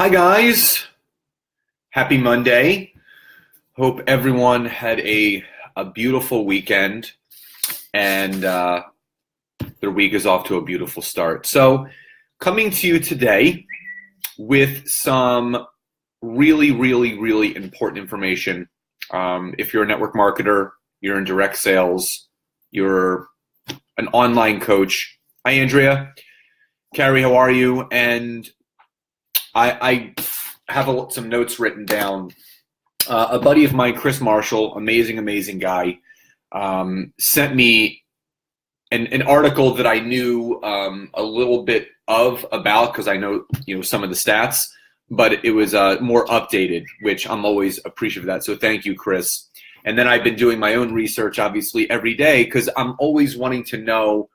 Hi guys, happy Monday. Hope everyone had a beautiful weekend and their week is off to a beautiful start. So coming to you today with some really important information. If you're a network marketer, you're in direct sales, you're an online coach. Hi Andrea. Carrie, how are you? And I have some notes written down. A buddy of mine, Chris Marshall, amazing guy, sent me an article that I knew a little bit about because I know some of the stats, but it was more updated, which I'm always appreciative of that. So thank you, Chris. And then I've been doing my own research, obviously, every day because I'm always wanting to know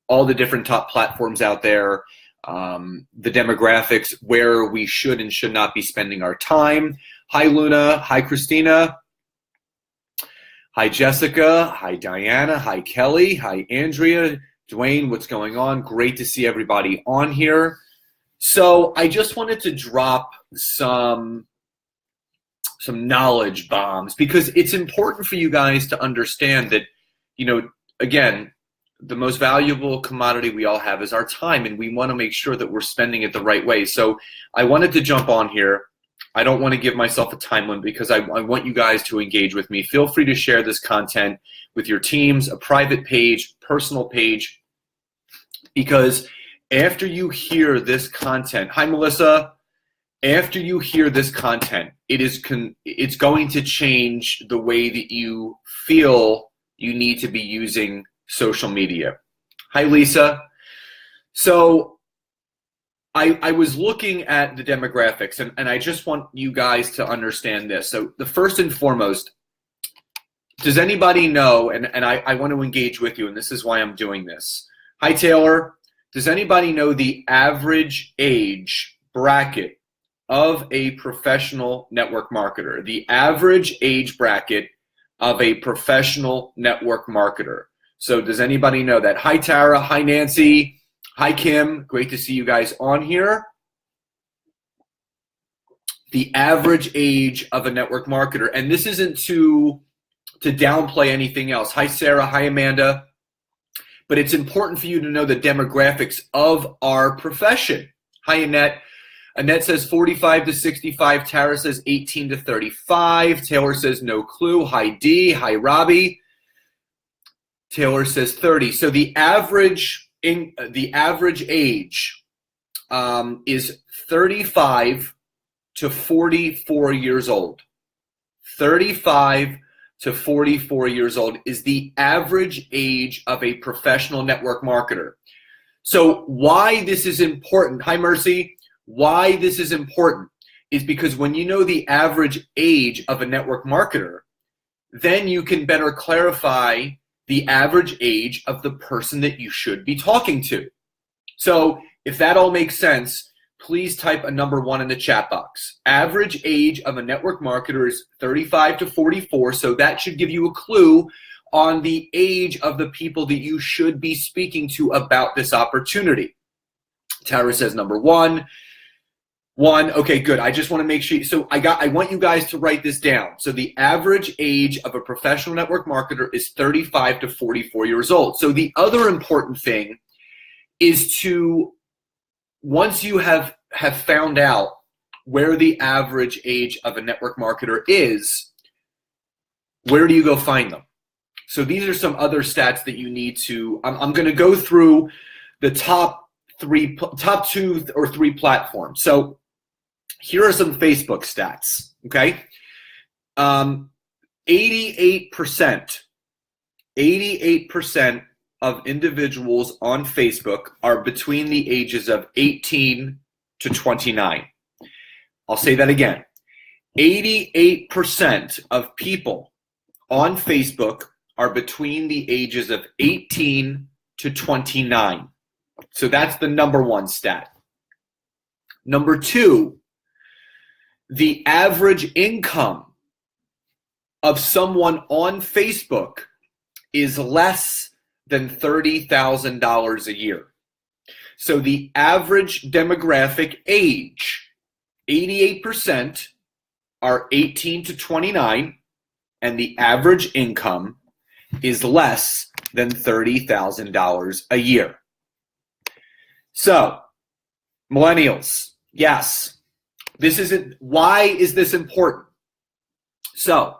all the different top platforms out there. The demographics, where we should and should not be spending our time. Hi, Luna. Hi, Christina. Hi, Jessica. Hi, Diana. Hi, Kelly. Hi, Andrea. Dwayne, what's going on? Great to see everybody on here. So I just wanted to drop some knowledge bombs because it's important for you guys to understand that, again, the most valuable commodity we all have is our time, and we want to make sure that we're spending it the right way. So I wanted to jump on here. I don't want to give myself a time limit because I want you guys to engage with me. Feel free to share this content with your teams, a private page, personal page, because after you hear this content, hi Melissa, after you hear this content, it's going to change the way that you feel you need to be using social media. Hi, Lisa. So I was looking at the demographics, and I just want you guys to understand this. So the first and foremost, does anybody know, and I want to engage with you, and this is why I'm doing this. Hi, Taylor. Does anybody know the average age bracket of a professional network marketer? The average age bracket of a professional network marketer. So does anybody know that? Hi, Tara. Hi, Nancy. Hi, Kim. Great to see you guys on here. The average age of a network marketer. And this isn't to downplay anything else. Hi, Sarah. Hi, Amanda. But it's important for you to know the demographics of our profession. Hi, Annette. Annette says 45 to 65. Tara says 18 to 35. Taylor says no clue. Hi, Dee. Hi, Robbie. Taylor says 30. So the average age is 35 to 44 years old. 35 to 44 years old is the average age of a professional network marketer. So why this is important, hi Mercy, why this is important is because when you know the average age of a network marketer, then you can better clarify the average age of the person that you should be talking to. So if that all makes sense, please type a number 1 in the chat box. Average age of a network marketer is 35 to 44, so that should give you a clue on the age of the people that you should be speaking to about this opportunity. Tara says number 1. Okay, good. I just want to make sure. So I want you guys to write this down. So the average age of a professional network marketer is 35 to 44 years old. So the other important thing is to, once you have found out where the average age of a network marketer is, where do you go find them? So these are some other stats that you need to, I'm going to go through the top 2 or 3 platforms. So here are some Facebook stats, okay? 88% of individuals on Facebook are between the ages of 18 to 29. I'll say that again. 88% of people on Facebook are between the ages of 18 to 29. So that's the number 1 stat. Number 2, the average income of someone on Facebook is less than $30,000 a year. So the average demographic age 88% are 18 to 29, and the average income is less than $30,000 a year. So, millennials, yes, why is this important? So,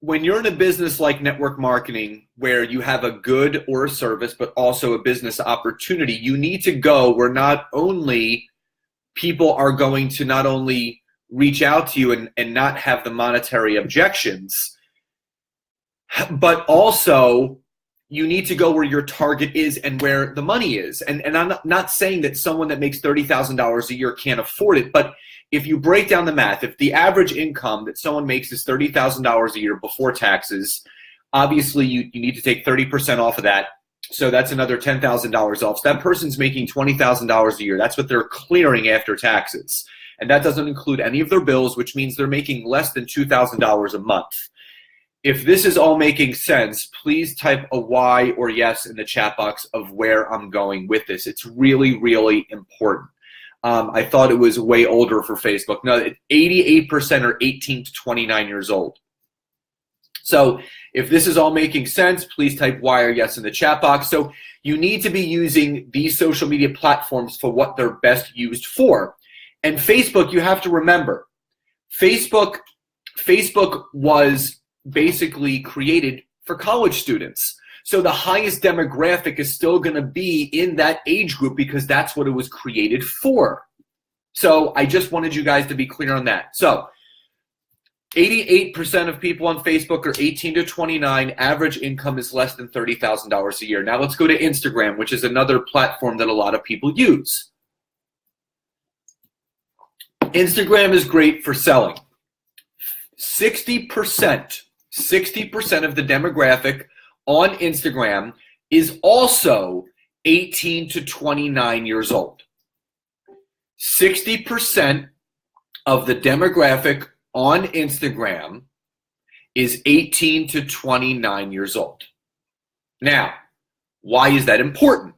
when you're in a business like network marketing, where you have a good or a service, but also a business opportunity, you need to go where not only people are going to not only reach out to you and not have the monetary objections, but also you need to go where your target is and where the money is. And I'm not saying that someone that makes $30,000 a year can't afford it, but if you break down the math, if the average income that someone makes is $30,000 a year before taxes, obviously you need to take 30% off of that. So that's another $10,000 off. So that person's making $20,000 a year. That's what they're clearing after taxes. And that doesn't include any of their bills, which means they're making less than $2,000 a month. If this is all making sense, please type a Y or yes in the chat box of where I'm going with this. It's really, really important. I thought it was way older for Facebook. No, 88% are 18 to 29 years old. So if this is all making sense, please type Y or yes in the chat box. So you need to be using these social media platforms for what they're best used for. And Facebook, you have to remember, Facebook was basically created for college students. So the highest demographic is still going to be in that age group because that's what it was created for. So I just wanted you guys to be clear on that. So 88% of people on Facebook are 18 to 29. Average income is less than $30,000 a year. Now let's go to Instagram, which is another platform that a lot of people use. Instagram is great for selling. 60% of the demographic on Instagram is also 18 to 29 years old. 60% of the demographic on Instagram is 18 to 29 years old. Now, why is that important?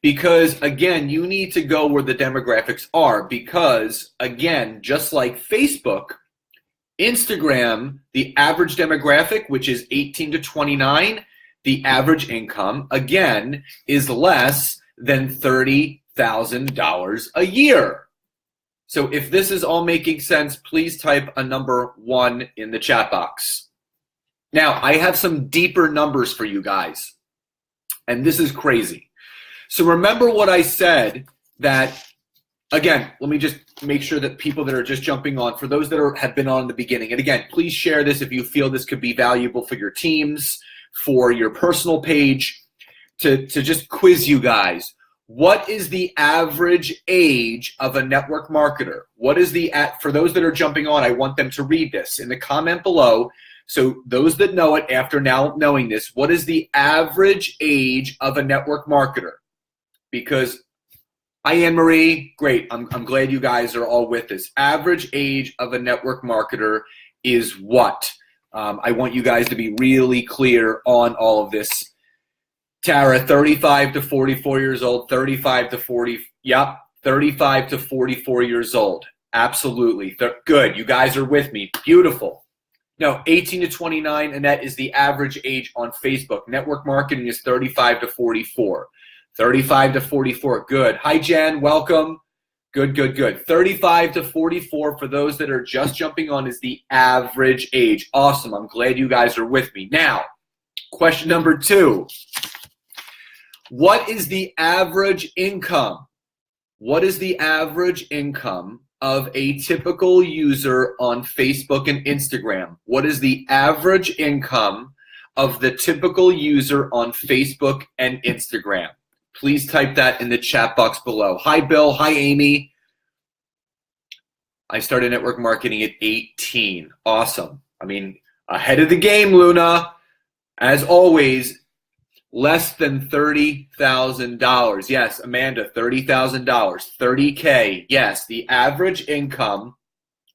Because, again, you need to go where the demographics are because, again, just like Facebook, Instagram, the average demographic, which is 18 to 29, the average income, again, is less than $30,000 a year. So if this is all making sense, please type a number 1 in the chat box. Now, I have some deeper numbers for you guys, and this is crazy. So remember what I said that, again, let me just make sure that people that are just jumping on, for those that have been on in the beginning, and again, please share this if you feel this could be valuable for your teams, for your personal page, to just quiz you guys. What is the average age of a network marketer? What is for those that are jumping on, I want them to read this in the comment below. So those that know it after now knowing this, what is the average age of a network marketer? Because hi, Anne-Marie, great. I'm glad you guys are all with us. Average age of a network marketer is what? I want you guys to be really clear on all of this. Tara, 35 to 44 years old, 35 to 40, yep, 35 to 44 years old. Absolutely. Good. You guys are with me. Beautiful. No, 18 to 29, and that is the average age on Facebook. Network marketing is 35 to 44. 35 to 44. Good. Hi, Jen. Welcome. Good, good, good. 35 to 44 for those that are just jumping on is the average age. Awesome. I'm glad you guys are with me. Now, question number 2. What is the average income? What is the average income of a typical user on Facebook and Instagram? What is the average income of the typical user on Facebook and Instagram? Please type that in the chat box below. Hi, Bill. Hi, Amy. I started network marketing at 18. Awesome. I mean, ahead of the game, Luna. As always, less than $30,000. Yes, Amanda, $30,000. $30K. Yes, the average income.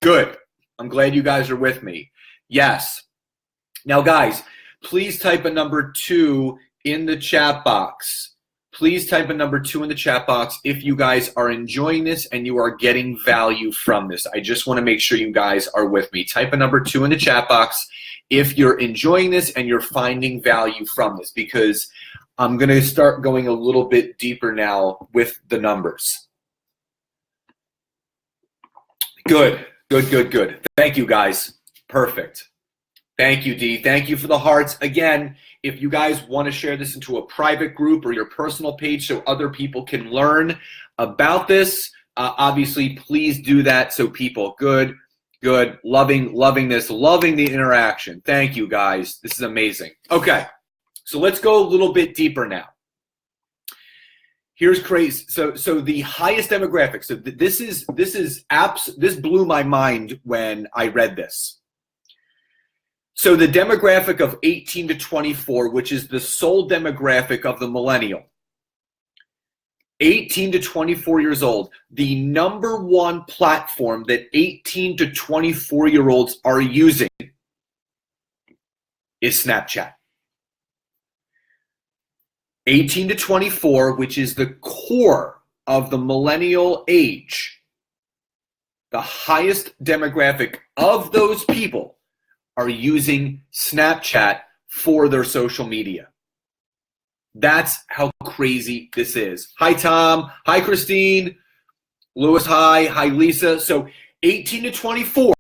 Good. I'm glad you guys are with me. Yes. Now, guys, please type a number 2 in the chat box. Please type a number 2 in the chat box if you guys are enjoying this and you are getting value from this. I just want to make sure you guys are with me. Type a number 2 in the chat box if you're enjoying this and you're finding value from this, because I'm going to start going a little bit deeper now with the numbers. Good. Thank you, guys. Perfect. Thank you, Dee. Thank you for the hearts. Again, if you guys want to share this into a private group or your personal page so other people can learn about this, obviously, please do that so people, good, loving this, loving the interaction. Thank you, guys. This is amazing. Okay, so let's go a little bit deeper now. Here's crazy. So the highest demographic. So this blew my mind when I read this. So the demographic of 18 to 24, which is the sole demographic of the millennial, 18 to 24 years old, the number one platform that 18 to 24-year-olds are using is Snapchat. 18 to 24, which is the core of the millennial age, the highest demographic of those people are using Snapchat for their social media. That's how crazy this is. Hi, Tom. Hi, Christine. Lewis, hi. Hi, Lisa. So 18 to 24,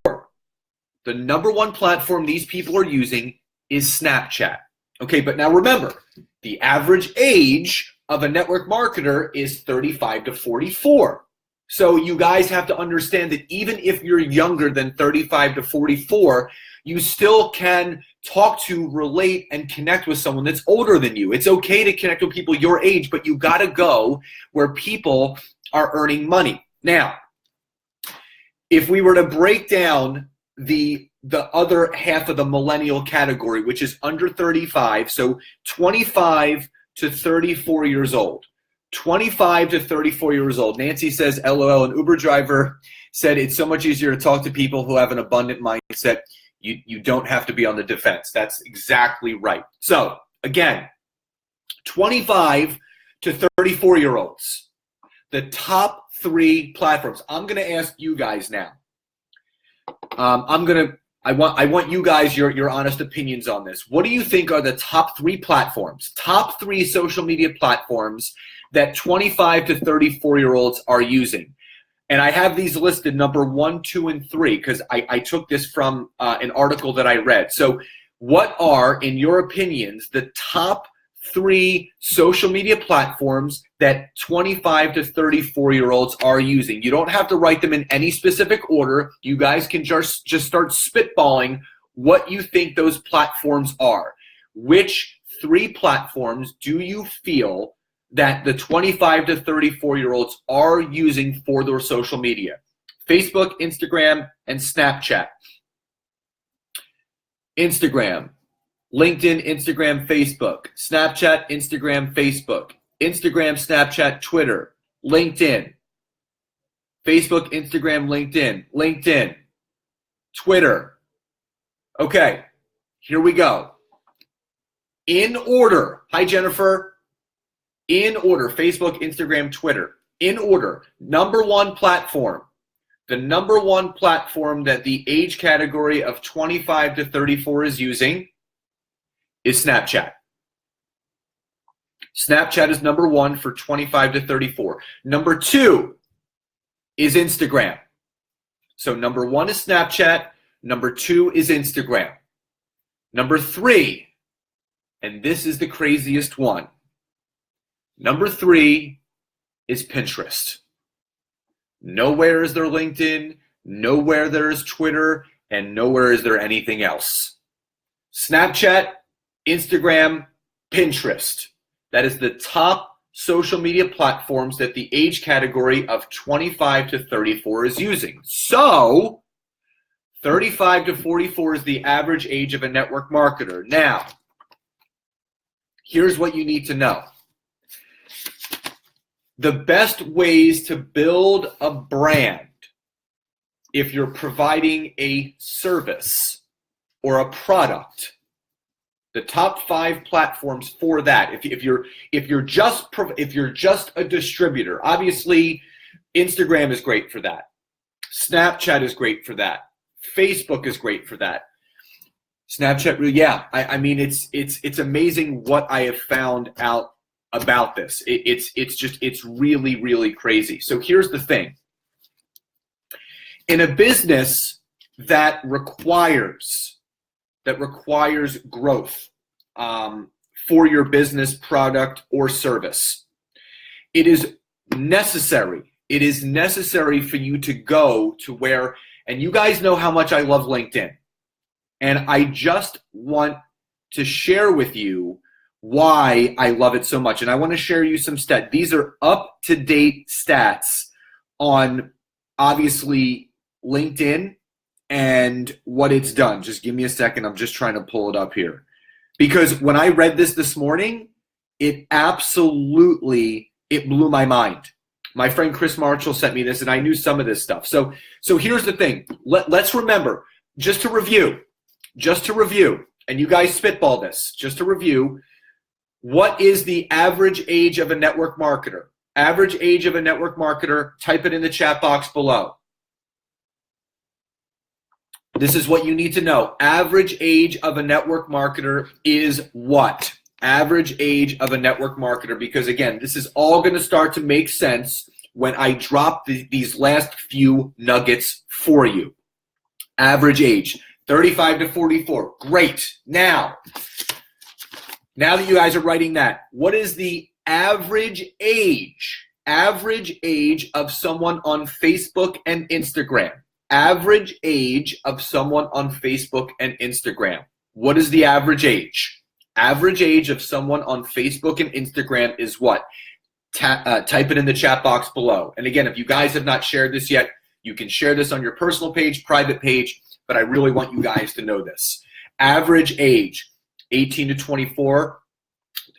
the number one platform these people are using is Snapchat. Okay, but now remember, the average age of a network marketer is 35 to 44. So you guys have to understand that even if you're younger than 35 to 44, you still can talk to, relate, and connect with someone that's older than you. It's okay to connect with people your age, but you got to go where people are earning money. Now, if we were to break down the other half of the millennial category, which is under 35, so 25 to 34 years old. 25 to 34 years old. Nancy says, LOL, an Uber driver said it's so much easier to talk to people who have an abundant mindset. You don't have to be on the defense. That's exactly right. So, again, 25 to 34-year-olds, the top 3 platforms. I'm going to ask you guys now. I want you guys your honest opinions on this. What do you think are the top 3 platforms, top 3 social media platforms that 25 to 34-year-olds are using? And I have these listed number 1, 2, and 3 because I took this from an article that I read. So what are, in your opinions, the top 3 social media platforms that 25 to 34-year-olds are using? You don't have to write them in any specific order. You guys can just start spitballing what you think those platforms are. Which 3 platforms do you feel that the 25 to 34-year-olds are using for their social media? Facebook, Instagram, and Snapchat. Instagram, LinkedIn, Instagram, Facebook. Snapchat, Instagram, Facebook. Instagram, Snapchat, Twitter. LinkedIn. Facebook, Instagram, LinkedIn. LinkedIn. Twitter. Okay, here we go. In order. Hi, Jennifer. In order, Facebook, Instagram, Twitter. In order, number 1 platform. The number 1 platform that the age category of 25 to 34 is using is Snapchat. Snapchat is number 1 for 25 to 34. Number 2 is Instagram. So number 1 is Snapchat. Number 2 is Instagram. Number 3, and this is the craziest one. Number 3 is Pinterest. Nowhere is there LinkedIn, nowhere there is Twitter, and nowhere is there anything else. Snapchat, Instagram, Pinterest. That is the top social media platforms that the age category of 25 to 34 is using. So, 35 to 44 is the average age of a network marketer. Now, here's what you need to know. The best ways to build a brand, if you're providing a service or a product, The top 5 platforms for that. If you're just a distributor, obviously Instagram is great for that. Snapchat is great for that. Facebook is great for that. Snapchat, yeah. I mean, it's amazing what I have found out about this. It's really, really crazy. So here's the thing. In a business that requires growth for your business, product, or service, it is necessary. It is necessary for you to go to where, and you guys know how much I love LinkedIn. And I just want to share with you why I love it so much. And I want to share you some stats. These are up-to-date stats on, obviously, LinkedIn and what it's done. Just give me a second. I'm just trying to pull it up here. Because when I read this morning, it blew my mind. My friend Chris Marshall sent me this, and I knew some of this stuff. So here's the thing. Let's remember, just to review, and you guys spitball this, just to review, what is the average age of a network marketer? Average age of a network marketer, type it in the chat box below. This is what you need to know. Average age of a network marketer is what? Average age of a network marketer, because again, this is all going to start to make sense when I drop these last few nuggets for you. Average age, 35 to 44. Great. Now that you guys are writing that, what is the average age of someone on Facebook and Instagram? Average age of someone on Facebook and Instagram. What is the average age? Average age of someone on Facebook and Instagram is what? Type it in the chat box below. And again, if you guys have not shared this yet, you can share this on your personal page, private page, but I really want you guys to know this. Average age, 18 to 24,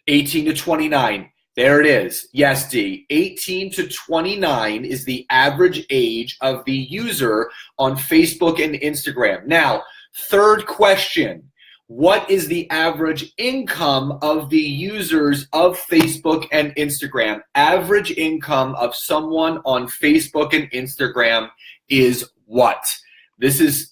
18 to 29. There it is. Yes, D. 18 to 29 is the average age of the user on Facebook and Instagram. Now, third question. What is the average income of the users of Facebook and Instagram? Average income of someone on Facebook and Instagram is what? This is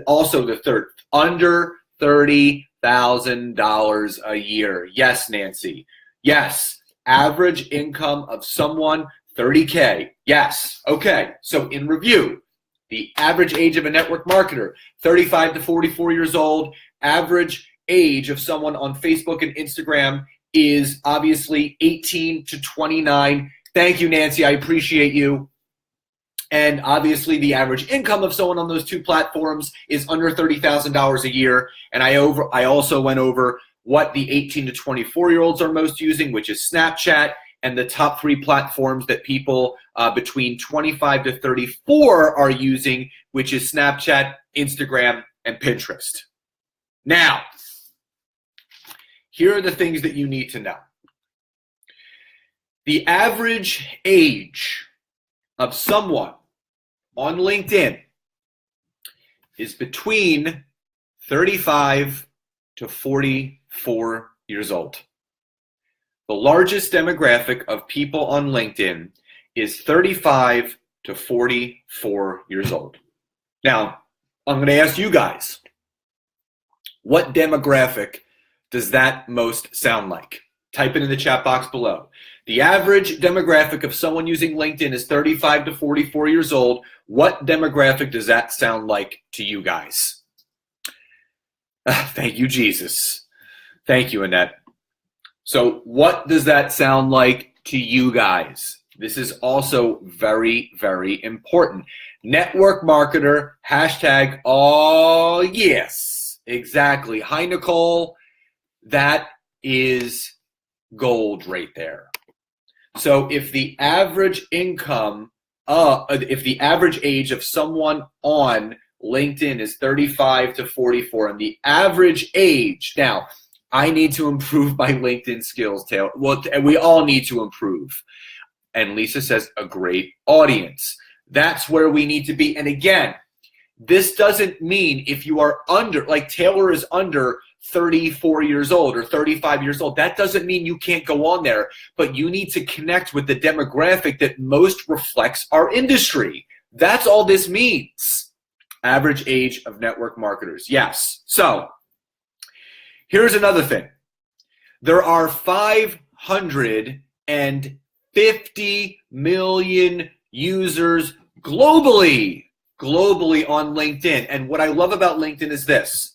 also the third. Under $30,000 a year. Yes, Nancy. Yes. Average income of someone, 30K. Yes. Okay. So in review, the average age of a network marketer, 35 to 44 years old. Average age of someone on Facebook and Instagram is obviously 18 to 29. Thank you, Nancy. I appreciate you. And obviously the average income of someone on those two platforms is under $30,000 a year. And I also went over what the 18 to 24-year-olds are most using, which is Snapchat, and the top 3 platforms that people between 25 to 34 are using, which is Snapchat, Instagram, and Pinterest. Now, here are the things that you need to know. The average age of someone on LinkedIn is between 35 to 44 years old. The largest demographic of people on LinkedIn is 35 to 44 years old. Now, I'm going to ask you guys, what demographic does that most sound like? Type it in the chat box below. The average demographic of someone using LinkedIn is 35 to 44 years old. What demographic does that sound like to you guys? Thank you, Jesus. Thank you, Annette. So what does that sound like to you guys? This is also very, very important. Network marketer, hashtag, oh, yes. Exactly. Hi, Nicole. That is gold right there. So if the average income, if the average age of someone on LinkedIn is 35 to 44, and the average age, now, I need to improve my LinkedIn skills, Taylor. Well, we all need to improve. And Lisa says, a great audience. That's where we need to be. And again, this doesn't mean if you are under, like Taylor is under 34 years old or 35 years old. That doesn't mean you can't go on there, but you need to connect with the demographic that most reflects our industry. That's all this means. Average age of network marketers. Yes. So here's another thing. There are 550 million users globally on LinkedIn. And what I love about LinkedIn is this.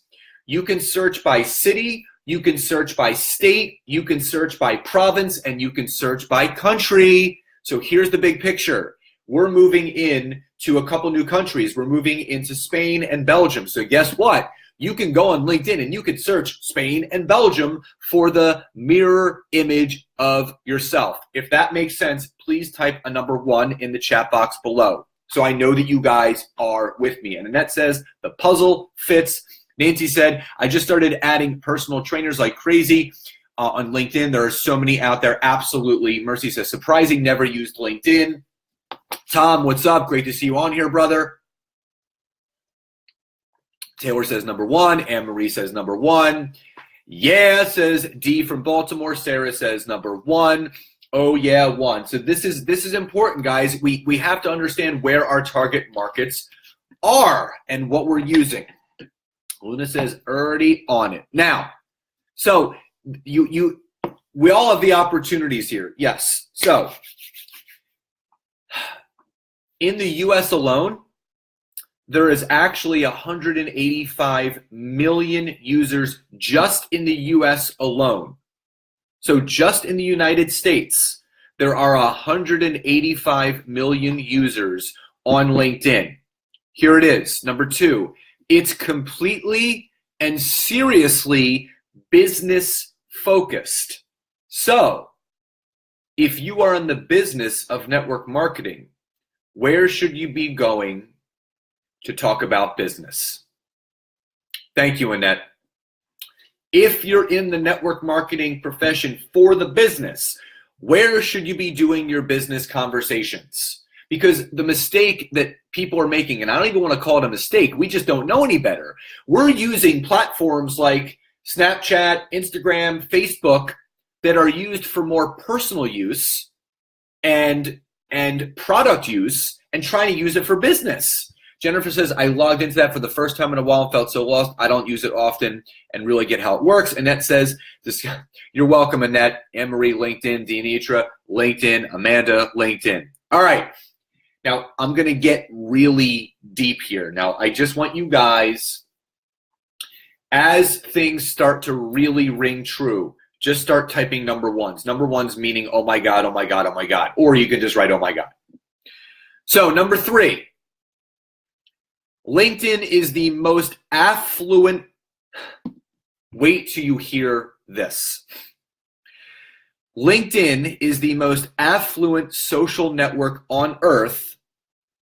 You can search by city, you can search by state, you can search by province, and you can search by country. So here's the big picture. We're moving in to a couple new countries. We're moving into Spain and Belgium. So guess what? You can go on LinkedIn and you can search Spain and Belgium for the mirror image of yourself. If that makes sense, please type a number 1 in the chat box below, so I know that you guys are with me. And Annette says, the puzzle fits. Nancy said, I just started adding personal trainers like crazy on LinkedIn. There are so many out there. Absolutely. Mercy says, surprising, never used LinkedIn. Tom, what's up? Great to see you on here, brother. Taylor says number 1. Anne-Marie says number 1. Yeah, says D from Baltimore. Sarah says number 1. Oh yeah, 1. So this is important, guys. We have to understand where our target markets are and what we're using. Luna says already on it. Now, so we all have the opportunities here. Yes. So in the US alone, there is actually 185 million users just in the US alone. So just in the United States, there are 185 million users on LinkedIn. Here it is. Number 2, it's completely and seriously business focused. So if you are in the business of network marketing, where should you be going to talk about business? Thank you, Annette. If you're in the network marketing profession for the business, where should you be doing your business conversations? Because the mistake that people are making, and I don't even want to call it a mistake, we just don't know any better. We're using platforms like Snapchat, Instagram, Facebook that are used for more personal use and product use and trying to use it for business. Jennifer says, I logged into that for the first time in a while and felt so lost. I don't use it often and really get how it works. Annette says, you're welcome, Annette. Anne-Marie, LinkedIn. Deanitra, LinkedIn. Amanda, LinkedIn. All right. Now, I'm going to get really deep here. Now, I just want you guys, as things start to really ring true, just start typing number 1s. Number 1s meaning, oh my God, oh my God, oh my God. Or you can just write, oh my God. So, number 3. LinkedIn is the most affluent, wait till you hear this. LinkedIn is the most affluent social network on earth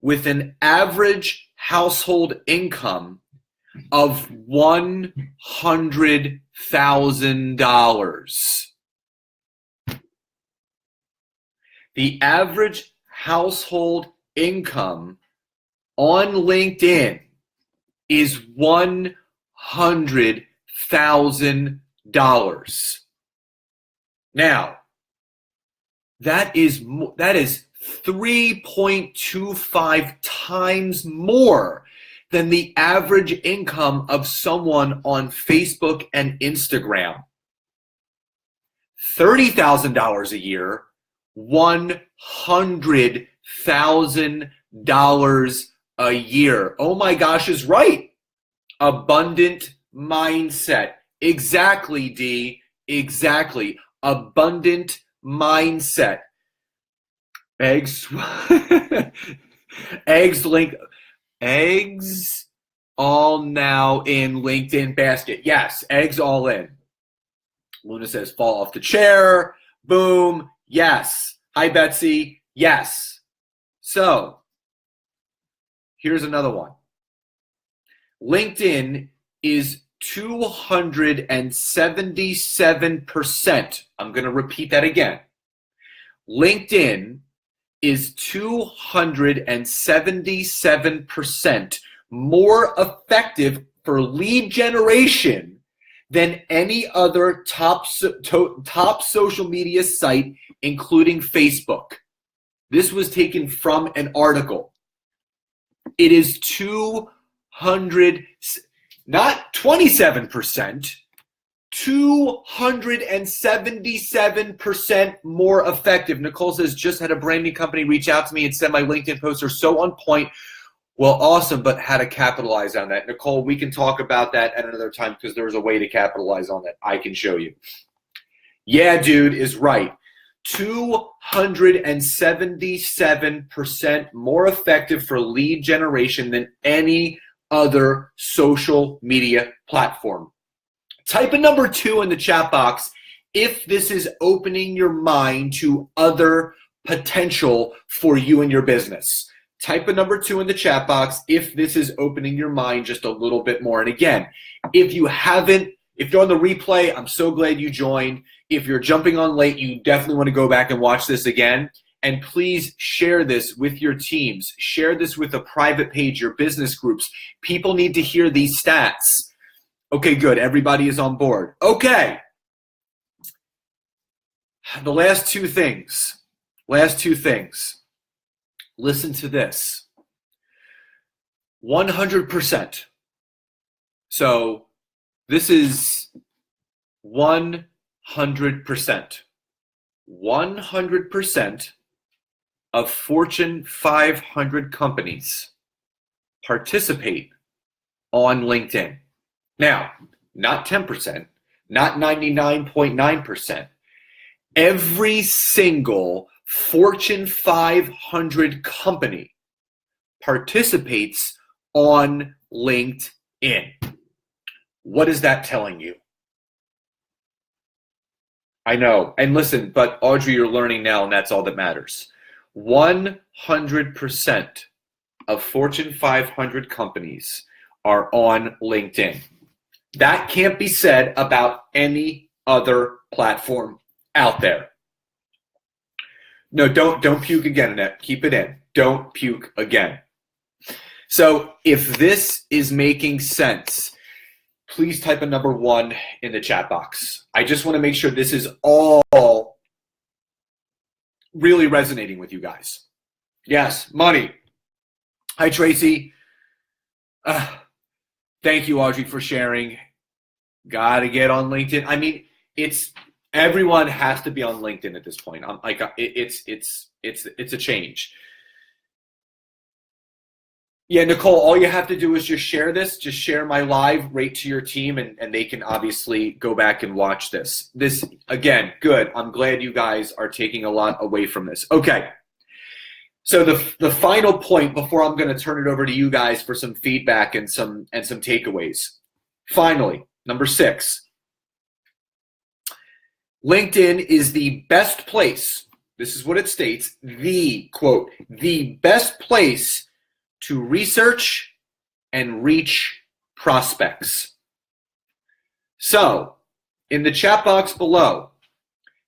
with an average household income of $100,000. The average household income on LinkedIn is $100,000. Now, that is 3.25 times more than the average income of someone on Facebook and Instagram. $30,000 a year, $100,000 a year. Oh my gosh, is right. Abundant mindset. Exactly, D. Exactly. Abundant mindset. Eggs. Eggs all now in LinkedIn basket. Yes, eggs all in. Luna says fall off the chair. Boom. Yes. Hi, Betsy. Yes. So here's another one. LinkedIn is 277%. I'm going to repeat that again. LinkedIn is 277% more effective for lead generation than any other top social media site, including Facebook. This was taken from an article. It is 200, not 27%, 277% more effective. Nicole says, just had a branding company reach out to me and said my LinkedIn posts are so on point. Well, awesome, but how to capitalize on that. Nicole, we can talk about that at another time because there's a way to capitalize on that. I can show you. Yeah, dude is right. 277% more effective for lead generation than any other social media platform. Type a number 2 in the chat box if this is opening your mind to other potential for you and your business. Type a number 2 in the chat box if this is opening your mind just a little bit more. And again, if you're on the replay, I'm so glad you joined. If you're jumping on late, you definitely want to go back and watch this again. And please share this with your teams. Share this with a private page, your business groups. People need to hear these stats. Okay, good. Everybody is on board. Okay. The last two things. Listen to this. 100%. So this is 100%. 100% of Fortune 500 companies participate on LinkedIn. Now, not 10%, not 99.9%. Every single Fortune 500 company participates on LinkedIn. What is that telling you? I know. And listen, but Audrey, you're learning now, and that's all that matters. 100% of Fortune 500 companies are on LinkedIn. That can't be said about any other platform out there. No, don't puke again, Annette. Keep it in. Don't puke again. So if this is making sense, please type a number 1 in the chat box. I just want to make sure this is all really resonating with you guys. Yes, money. Hi, Tracy. Thank you, Audrey, for sharing. Got to get on LinkedIn. I mean, everyone has to be on LinkedIn at this point. I'm like, it's a change. Yeah, Nicole, all you have to do is just share this. Just share my live right to your team, and they can obviously go back and watch this. This, again, good. I'm glad you guys are taking a lot away from this. Okay. So the final point before I'm going to turn it over to you guys for some feedback and some takeaways. Finally, number 6. LinkedIn is the best place. This is what it states. The best place to research and reach prospects. So, in the chat box below,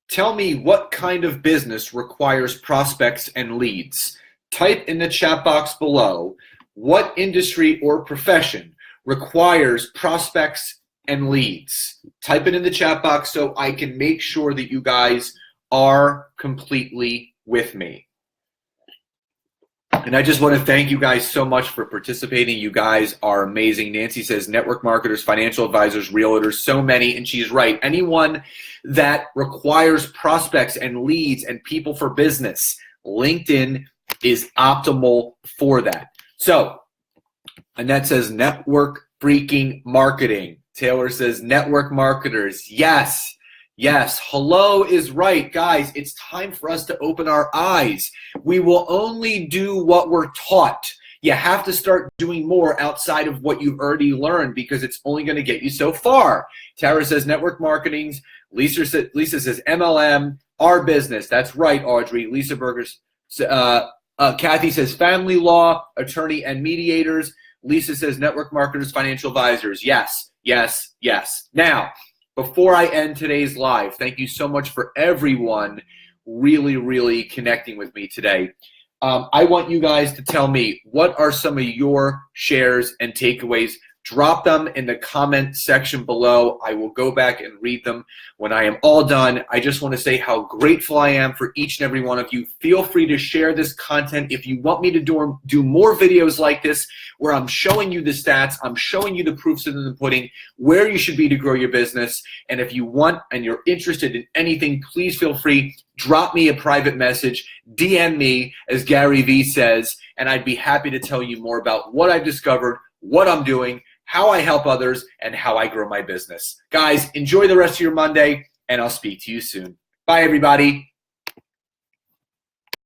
tell me what kind of business requires prospects and leads. Type in the chat box below what industry or profession requires prospects and leads. Type it in the chat box so I can make sure that you guys are completely with me. And I just want to thank you guys so much for participating. You guys are amazing. Nancy says network marketers, financial advisors, realtors, so many. And she's right. Anyone that requires prospects and leads and people for business, LinkedIn is optimal for that. So Annette says network freaking marketing. Taylor says network marketers. Yes. Yes, hello is right. Guys, it's time for us to open our eyes. We will only do what we're taught. You have to start doing more outside of what you've already learned because it's only going to get you so far. Tara says network marketing. Lisa says MLM, our business. That's right, Audrey. Lisa Burgers. Kathy says family law, attorney and mediators. Lisa says network marketers, financial advisors. Yes, yes, yes. Now, before I end today's live, thank you so much for everyone really, really connecting with me today. I want you guys to tell me what are some of your shares and takeaways. drop them in the comment section below. I will go back and read them when I am all done. I just want to say how grateful I am for each and every one of you. Feel free to share this content if you want me to do more videos like this where I'm showing you the stats, I'm showing you the proofs in the pudding, where you should be to grow your business. And if you want and you're interested in anything, please feel free, drop me a private message, DM me, as Gary Vee says, and I'd be happy to tell you more about what I've discovered, what I'm doing, how I help others, and how I grow my business. Guys, enjoy the rest of your Monday, and I'll speak to you soon. Bye, everybody.